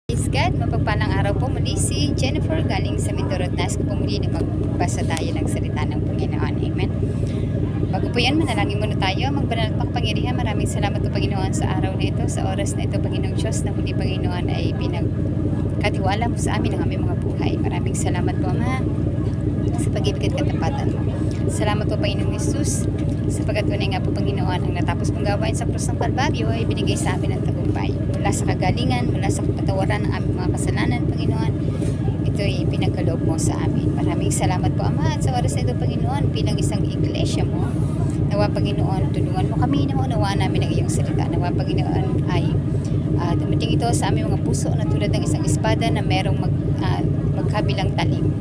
Praise God, mapagpalang araw po muli si Jennifer galing sa Mindoro at nais ko po muli na magbasa tayo ng salita ng Panginoon. Amen. Bago po yan, manalangin muna tayo. Magbanal at makapangyarihan. Maraming salamat po Panginoon sa araw na ito, sa oras na ito, Panginoong Diyos, na muli Panginoon ay pinagkatiwala mo sa amin ang aming mga buhay. Maraming salamat po Ama sa pag-ibig at katapatan mo. Salamat po Panginoong Jesus sapagkat tunay nga po Panginoon ang natapos mong gawain sa krus ng Kalbaryo ay binigay sa amin ang tagumpay. Mula sa kagalingan, mula sa kapatawaran ng aming mga kasalanan, Panginoon, ito ay pinagkaloob mo sa amin. Maraming salamat po Ama at sa oras na ito Panginoon bilang isang iglesia mo. Nawa Panginoon, tulungan mo kami na maunawaan namin ang iyong salita. Nawa Panginoon ay dumating ito sa aming mga puso na tulad ng isang espada na merong magkabilang talim.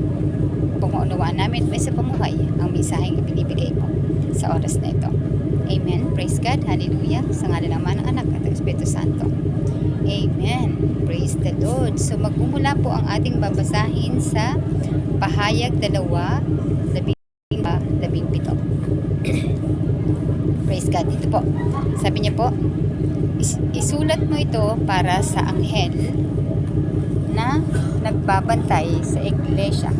Upang maunawaan namin may sa pamuhay ang mensaheng ibinibigay mo sa oras na ito. Amen. Praise God. Hallelujah. Sa ngalan ng Ama, ng Anak at ng Espiritu Santo. Amen. Praise the Lord. So magmumula po ang ating babasahin sa Pahayag 2:17. Praise God. Dito po. Sabi niya po, isulat mo ito para sa anghel na nagbabantay sa iglesia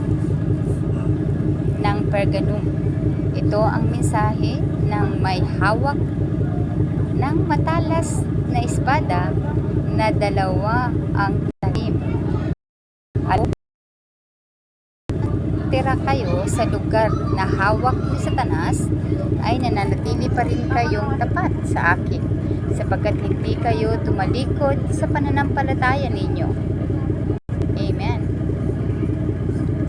ng Pergamum. Ito ang mensahe ng may hawak ng matalas na espada na dalawa ang talim. At tira kayo sa lugar na hawak ni Satanas ay nananatili pa rin kayong tapat sa akin sapagkat hindi kayo tumalikod sa pananampalataya ninyo. Amen.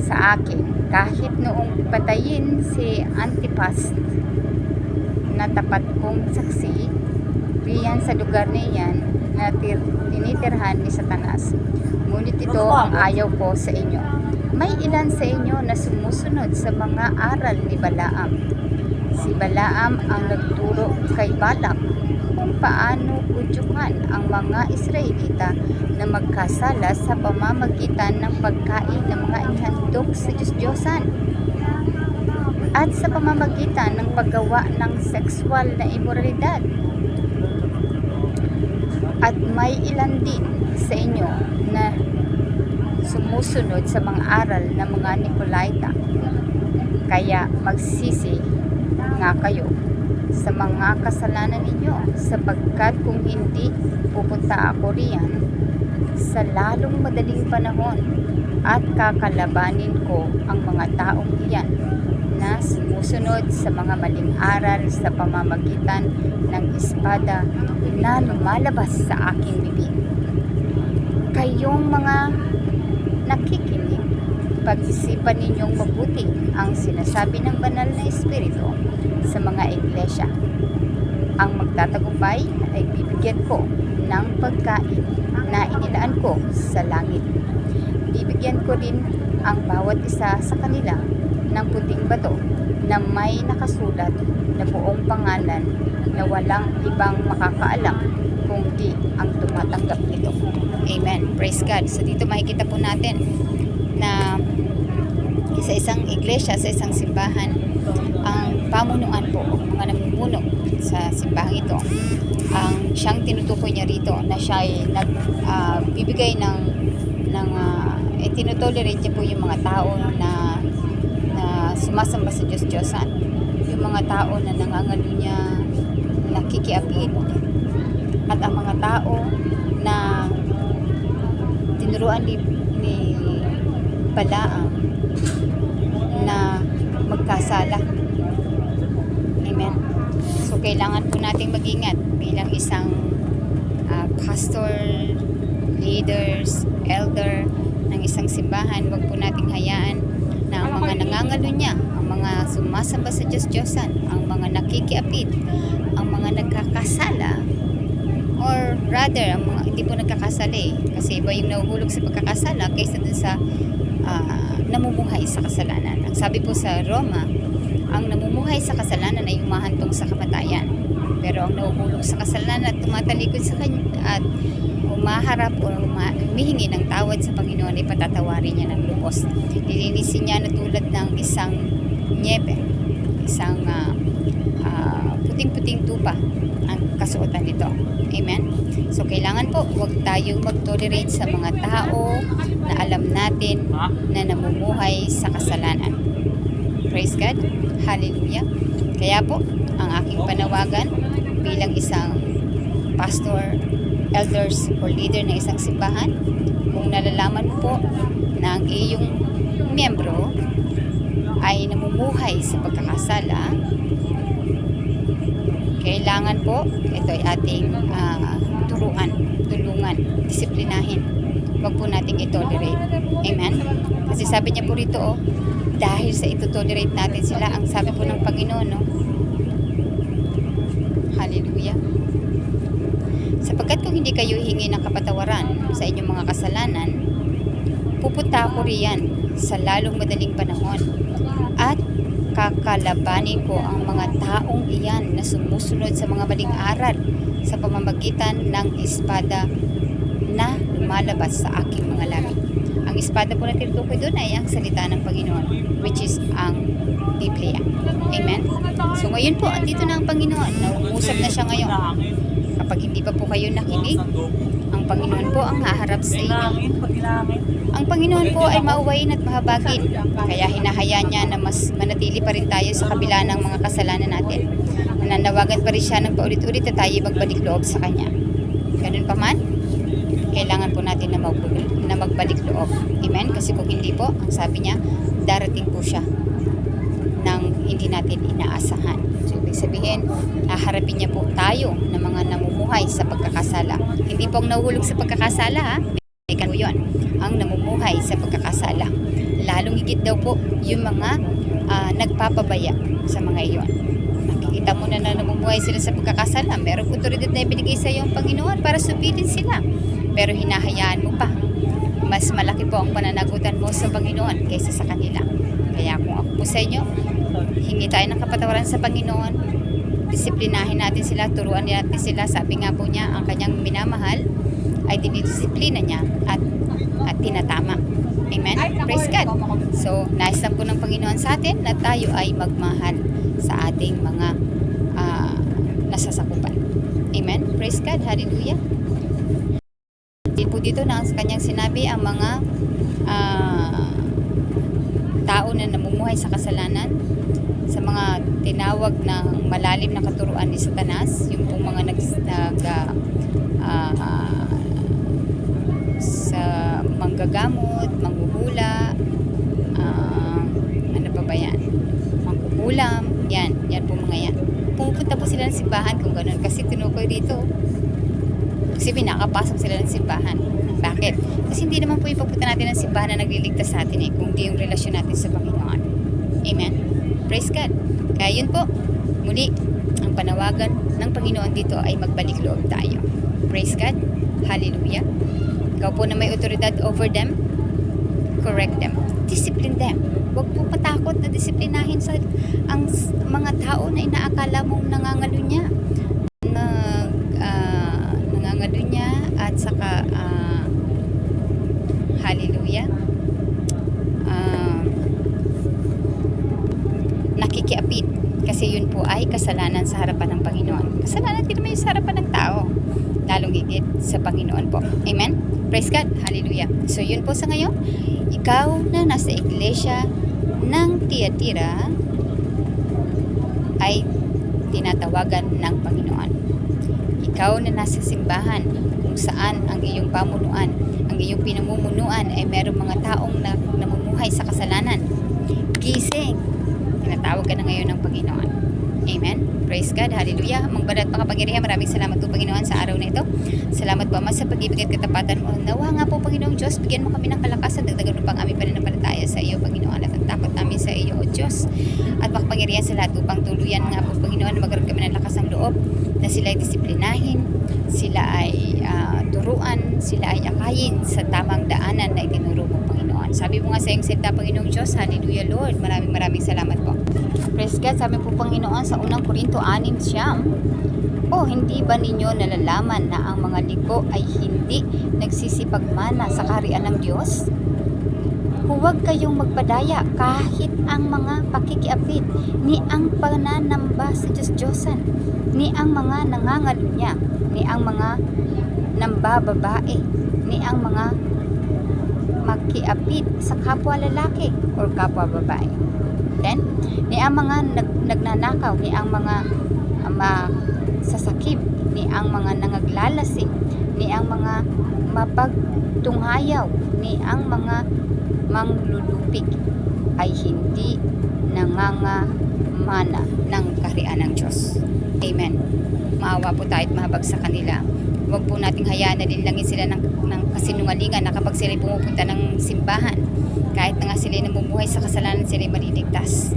Sa akin, kahit noong patayin si Antipas na tapat kong saksi, riyan sa lugar na iyan na tinitirhan ni Satanas. Ngunit ito ang ayaw ko sa inyo. May ilan sa inyo na sumusunod sa mga aral ni Balaam. Si Balaam ang nagturo kay Balak kung paano udyukan ang mga Israelita na magkasala sa pamamagitan ng pagkain ng mga inihandog sa Diyos-Diyosan at sa pamamagitan ng paggawa ng sexual na imoralidad. At may ilan din sa inyo na sumusunod sa mga aral ng mga Nicolaita. Kaya magsisi nga kayo sa mga kasalanan ninyo sapagkat kung hindi pupunta ako riyan sa lalong madaling panahon at kakalabanin ko ang mga taong iyan na sumusunod sa mga maling aral sa pamamagitan ng espada na lumalabas sa aking bibig. Kayong mga nakikinig, pag-isipan ninyong mabuti ang sinasabi ng banal na Espiritu sa mga iglesia. Ang magtatagumpay ay bibigyan ko ng pagkain na inilaan ko sa langit. Bibigyan ko rin ang bawat isa sa kanila ng puting bato na may nakasulat na buong pangalan na walang ibang makakaalam kundi ang tumatanggap nito. Amen. Praise God. So dito makikita po natin na sa isang iglesia, sa isang simbahan, ang pamunuan po, mga namumuno sa simbahan ito, ang siyang tinutukoy niya rito na siya ay nagbibigay ng tinutolerate niya po yung mga tao na sumasamba sa Diyos-Diyosan, yung mga tao na nangangalo niya, nakikiapid, at ang mga tao na tinuruan ni Balaam na magkasala. Amen. So kailangan po nating mag-ingat bilang isang pastor, leaders, elder ng isang simbahan. Huwag po nating hayaan na ang mga nangangalunya, ang mga sumasamba sa Diyos-Diyosan, ang mga nakikiapid, ang mga nagkakasala, or rather, ang mga hindi po nagkakasala kasi iba yung nahuhulog sa pagkakasala kaysa dun sa namumuhay sa kasalanan. Ang sabi po sa Roma, ang namumuhay sa kasalanan ay humahantong sa kamatayan. Pero ang nahuhulog sa kasalanan at tumatalikod sa kanya at humaharap o humihingi ng tawad sa Panginoon ay patatawarin niya ng lubos. Nilinisin niya na tulad ng isang niebe, isang puting-puting tupa ang kasuotan nito. Amen? So, kailangan po, huwag tayong mag-tolerate sa mga tao na alam natin na namumuhay sa kasalanan. Praise God. Hallelujah. Kaya po, ang aking panawagan bilang isang pastor, elders, or leader ng isang simbahan, kung nalalaman mo po na ang iyong miyembro ay namumuhay sa pagkakasala, kailangan po, ito ay ating tulungan, disiplinahin. Huwag po nating itolerate. Amen? Kasi sabi niya po rito, dahil sa ito-tolerate natin sila, ang sabi po ng Panginoon, Hallelujah. Sapagkat kung hindi kayo hingi ng kapatawaran sa inyong mga kasalanan, pupunta ako riyan sa lalong madaling panahon at kakalabanin ko ang mga taong iyan na sumusunod sa mga maling aral sa pamamagitan ng espada na lumalabas sa aking mga labi. Ang espada po na tinutukoy doon ay ang salita ng Panginoon, which is ang Biblia. Amen? So ngayon po, andito na ang Panginoon. Nauusap na siya ngayon. Kapag hindi pa po kayo nakinig, ang Panginoon po ang haharap sa inyo. Ang Panginoon po ay mauwain at mahabagin. Kaya hinahayaan niya na mas manatili pa rin tayo sa kabila ng mga kasalanan natin. Nananawagan pa rin siya ng paulit-ulit na tayo magbalik loob sa Kanya. Ganun pa man, kailangan po natin na magbalik loob. Amen? Kasi kung hindi po, ang sabi niya, darating po siya nang hindi natin inaasahan. So, ibig sabihin, haharapin niya po tayo ng mga namumuhay sa pagkakasala. Hindi po ang nahuhulog sa pagkakasala, ha? Ikan mo yun, ang namumuhay sa pagkakasala. Lalong higit daw po yung mga nagpapabaya sa mga iyon. Nakikita mo na namumuhay sila sa pagkakasala. Merong otoridad na ibinigay sa iyo ang Panginoon para supilin sila. Pero hinahayaan mo pa. Mas malaki po ang pananagutan mo sa Panginoon kaysa sa kanila. Kaya kung ako po sa inyo, hingi tayo ng kapatawaran sa Panginoon. Disiplinahin natin sila, turuan natin sila. Sabi nga po niya, ang kanyang minamahal ay dinidisiplina niya at tinatama. Amen? Praise God. So, nais lang po ng Panginoon sa atin na tayo ay magmahal sa ating mga nasasakupan. Amen? Praise God. Hallelujah. Dito na sa kanyang sinabi ang mga tao na namumuhay sa kasalanan, sa mga tinawag na malalim na katuruan ni Satanas, yung pong mga sa manggagamot, manghuhula, ano pa ba yan? Mangkukulam, yan po mga yan. Pupunta po sila ng simbahan kung gano'n, kasi tinukoy dito. Kasi pinakapasok sila ng simbahan. Bakit? Kasi hindi naman po ipagpunta natin ng simbahan na nagliligtas sa atin kung di yung relasyon natin sa Panginoon. Amen? Praise God. Kaya yun po, muli, ang panawagan ng Panginoon dito ay magbalik loob tayo. Praise God. Hallelujah. Ikaw po na may otoridad over them, correct them. Discipline them. Huwag po patakot na disiplinahin sa ang mga tao na inaakala mong nangangalunya. Nangangalunya at saka hallelujah, nakikiapid. Kasi yun po ay kasalanan sa harapan ng Panginoon. Kasalanan din naman yung sa harapan ng tao, lalong higit sa Panginoon po. Amen? Praise God. Hallelujah. So yun po sa ngayon, ikaw na nasa iglesia ng Tiatira ay tinatawagan ng Panginoon. Ikaw na nasa simbahan kung saan ang iyong pamunuan, ang iyong pinamumunuan ay merong mga taong namumuhay sa kasalanan. Gising! Tinatawag ka na ngayon ng Panginoon. Amen? Praise God. Hallelujah. Mangbanat makapangyarihan. Maraming salamat po, Panginoon, sa araw na ito. Salamat po, Ama, sa pag-ibig at katapatan mo. Nawa nga po, Panginoong Diyos, bigyan mo kami ng kalakasan, dagdagan mo pang aming pananampalataya sa iyo, Panginoon, at ang takot namin sa iyo, O Diyos. At makapangyarihan sa lahat upang tuluyan nga po, Panginoon, magkaroon kami ng lakas ng loob na sila ay disiplinahin, sila ay turuan, sila ay akayin sa tamang daanan na itinuro mo, Panginoon. Sabi mo nga sa iyong salita, Panginoong Diyos, hallelujah, Lord. Maraming salamat po. Praise God. Sabi po, Panginoon, sa unang Korinto 6:9, o hindi ba ninyo nalalaman na ang mga liko ay hindi nagsisipagmana sa kaharian ng Diyos? Huwag kayong magpadaya kahit ang mga pakikiapid, ni ang pananamba sa Diyos-Diyosan, ni ang mga nangangalunya, ni ang mga nambababae, ni ang mga makiapid sa kapwa lalaki or kapwa babae. Then, ni ang mga nagnanakaw, ni ang mga sasakib, ni ang mga nangaglalasing, ni ang mga mapagtunghayaw, ni ang mga manglulupig ay hindi nangangamana ng kaharian ng Diyos. Amen. Maawa po tayo at mahabag sa kanila. Huwag po nating hayaan na linlangin sila ng kasinungalingan na kapag sila pumupunta ng simbahan, kahit na nga sila namumuhay sa kasalanan, sila maliligtas.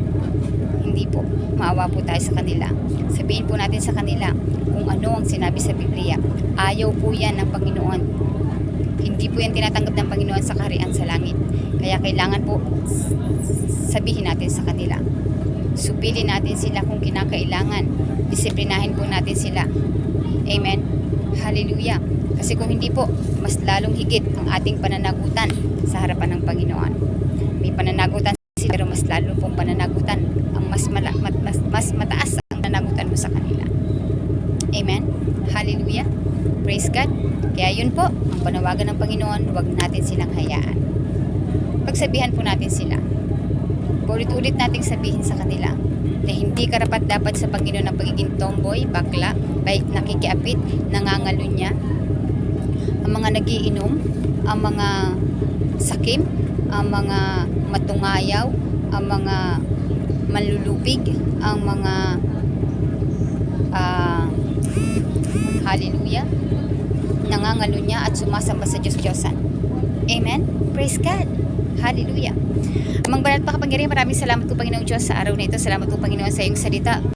Hindi po. Maawa po tayo sa kanila. Sabihin po natin sa kanila kung ano ang sinabi sa Biblia. Ayaw po yan ng Panginoon. Hindi po yan tinatanggap ng Panginoon sa kaharian sa langit. Kaya kailangan po sabihin natin sa kanila. Supilin natin sila kung kinakailangan. Disiplinahin po natin sila. Amen. Hallelujah. Kasi kung hindi po, mas lalong higit ang ating pananagutan sa harapan ng Panginoon. May pananagutan sila, pero mas lalo pong pananagutan. Ang mas mataas ang pananagutan mo sa kanila. Amen. Hallelujah. Praise God. Kaya yun po, ang panawagan ng Panginoon, huwag natin silang hayaan. Pagsabihan po natin sila. Ulit-ulit nating sabihin sa kanila na hindi karapat dapat sa Panginoon ng pagiging tomboy, bakla, nakikiapit, nangangalunya, ang mga nagiinom, ang mga sakim, ang mga matungayaw, ang mga manlulupig, ang mga hallelujah, nangangalunya at sumasamba sa Diyos-Diyosan. Amen? Praise God! Hallelujah! Amang banal pa kapangyarihan, maraming salamat po Panginoong Diyos sa araw na ito. Salamat po Panginoon sa iyong salita.